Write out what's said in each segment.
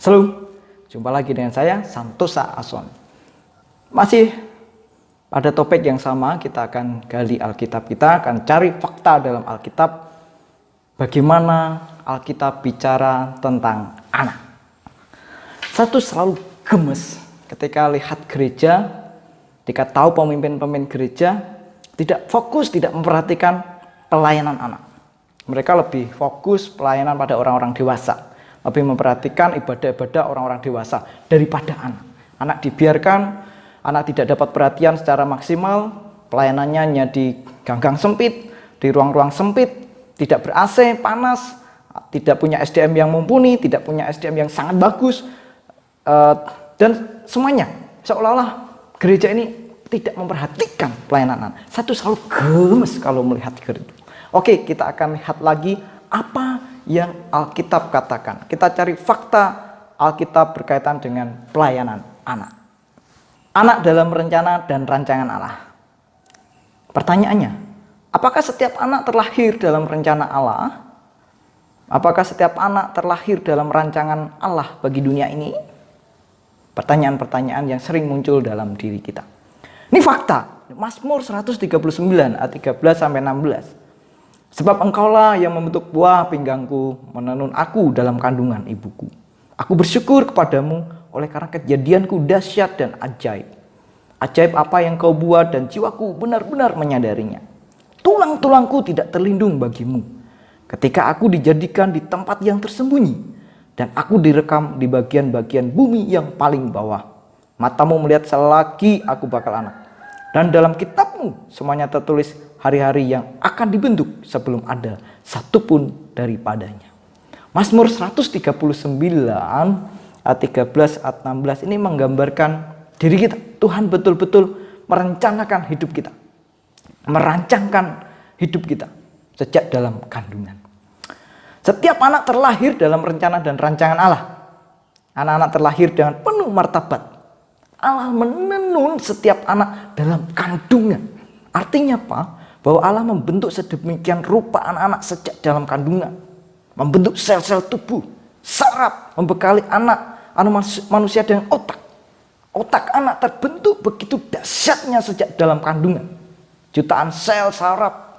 Shalom, jumpa lagi dengan saya Santosa Ason. Masih pada topik yang sama, kita akan gali Alkitab, kita akan cari fakta dalam Alkitab. Bagaimana Alkitab bicara tentang anak. Satu selalu gemes ketika lihat gereja, ketika tahu pemimpin-pemimpin gereja tidak fokus, tidak memperhatikan pelayanan anak. Mereka lebih fokus pelayanan pada orang-orang dewasa, lebih memperhatikan ibadah-ibadah orang-orang dewasa daripada anak. Anak dibiarkan, anak tidak dapat perhatian secara maksimal, pelayanannya hanya di ganggang sempit, di ruang-ruang sempit, tidak ber-AC, panas, tidak punya SDM yang mumpuni, tidak punya SDM yang sangat bagus, dan semuanya seolah-olah gereja ini tidak memperhatikan pelayanan anak. Satu selalu gemes kalau melihat gereja. Oke, kita akan lihat lagi apa yang Alkitab katakan. Kita cari fakta Alkitab berkaitan dengan pelayanan anak. Anak dalam rencana dan rancangan Allah. Pertanyaannya, apakah setiap anak terlahir dalam rencana Allah? Apakah setiap anak terlahir dalam rancangan Allah bagi dunia ini? Pertanyaan-pertanyaan yang sering muncul dalam diri kita. Ini fakta. Mazmur 139 ayat 13-16. Sebab engkaulah yang membentuk buah pinggangku, menenun aku dalam kandungan ibuku. Aku bersyukur kepadamu oleh karena kejadianku dahsyat dan ajaib. Ajaib apa yang kau buat dan jiwaku benar-benar menyadarinya. Tulang-tulangku tidak terlindung bagimu. Ketika aku dijadikan di tempat yang tersembunyi dan aku direkam di bagian-bagian bumi yang paling bawah. Matamu melihat selagi aku bakal anak. Dan dalam kitabmu semuanya tertulis hari-hari yang akan dibentuk sebelum ada satupun daripadanya. Mazmur 139 ayat 13 ayat 16 ini menggambarkan diri kita. Tuhan betul-betul merencanakan hidup kita, merancangkan hidup kita sejak dalam kandungan. Setiap anak terlahir dalam rencana dan rancangan Allah. Anak-anak terlahir dengan penuh martabat. Allah menenun setiap anak dalam kandungan. Artinya apa? Bahwa Allah membentuk sedemikian rupa anak-anak sejak dalam kandungan. Membentuk sel-sel tubuh, saraf, membekali anak manusia dengan otak. Otak anak terbentuk begitu dahsyatnya sejak dalam kandungan. Jutaan sel saraf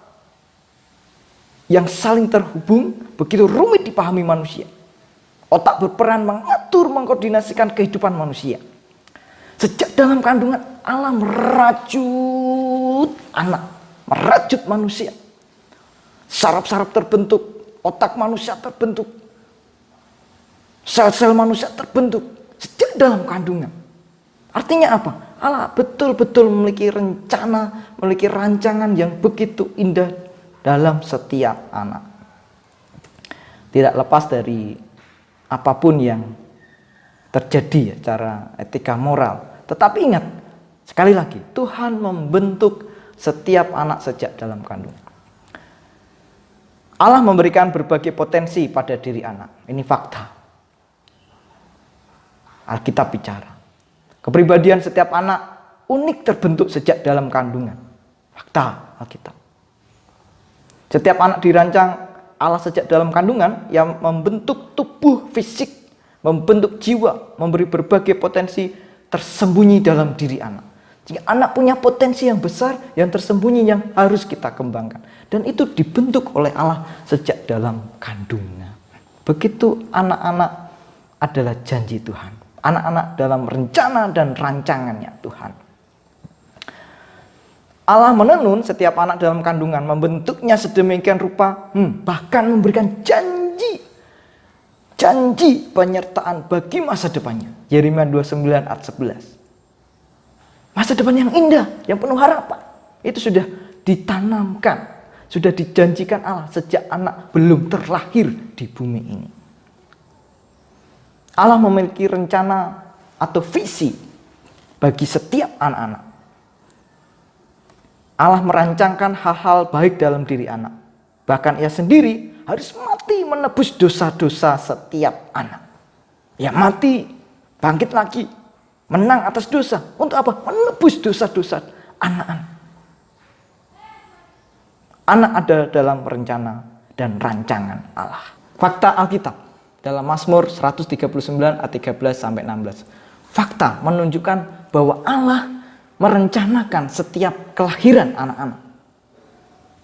yang saling terhubung begitu rumit dipahami manusia. Otak berperan mengatur, mengkoordinasikan kehidupan manusia. Sejak dalam kandungan Allah merajut anak, merajut manusia. Saraf-saraf terbentuk, otak manusia terbentuk, sel-sel manusia terbentuk sejak dalam kandungan. Artinya apa? Allah betul-betul memiliki rencana, memiliki rancangan yang begitu indah dalam setiap anak. Tidak lepas dari apapun yang terjadi secara etika moral. Tetapi ingat, sekali lagi, Tuhan membentuk setiap anak sejak dalam kandungan. Allah memberikan berbagai potensi pada diri anak. Ini fakta. Alkitab bicara. Kepribadian setiap anak unik terbentuk sejak dalam kandungan. Fakta Alkitab. Setiap anak dirancang Allah sejak dalam kandungan yang membentuk tubuh fisik, membentuk jiwa, memberi berbagai potensi tersembunyi dalam diri anak. Jika anak punya potensi yang besar, yang tersembunyi yang harus kita kembangkan. Dan itu dibentuk oleh Allah sejak dalam kandungan. Begitu anak-anak adalah janji Tuhan. Anak-anak dalam rencana dan rancangannya Tuhan. Allah menenun setiap anak dalam kandungan, membentuknya sedemikian rupa, bahkan memberikan janji penyertaan bagi masa depannya. Yeremia 29 ayat 11. Masa depan yang indah, yang penuh harapan. Itu sudah ditanamkan, sudah dijanjikan Allah sejak anak belum terlahir di bumi ini. Allah memiliki rencana atau visi bagi setiap anak-anak. Allah merancangkan hal-hal baik dalam diri anak. Bahkan ia sendiri harus mati menebus dosa-dosa setiap anak. Ya mati, bangkit lagi, menang atas dosa. Untuk apa? Menebus dosa-dosa anak-anak. Anak ada dalam rencana dan rancangan Allah. Fakta Alkitab. dalam Mazmur 139 ayat 13 sampai 16. Fakta menunjukkan bahwa Allah merencanakan setiap kelahiran anak-anak.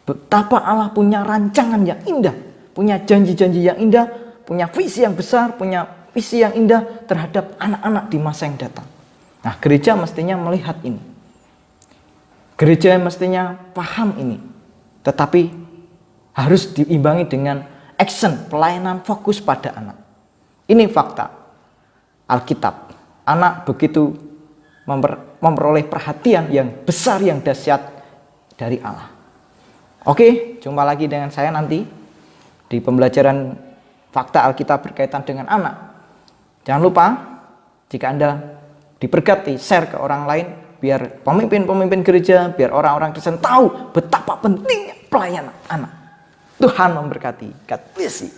Betapa Allah punya rancangan yang indah, punya janji-janji yang indah, punya visi yang besar, punya visi yang indah terhadap anak-anak di masa yang datang. Nah, gereja mestinya melihat ini. Gereja mestinya paham ini. Tetapi harus diimbangi dengan action, pelayanan fokus pada anak. Ini fakta Alkitab. Anak begitu memperoleh perhatian yang besar, yang dahsyat dari Allah. Oke, jumpa lagi dengan saya nanti di pembelajaran fakta Alkitab berkaitan dengan anak. Jangan lupa, jika Anda diberkati, share ke orang lain, biar pemimpin-pemimpin gereja, biar orang-orang Kristen tahu betapa pentingnya pelayanan anak. Tuhan memberkati. God bless you.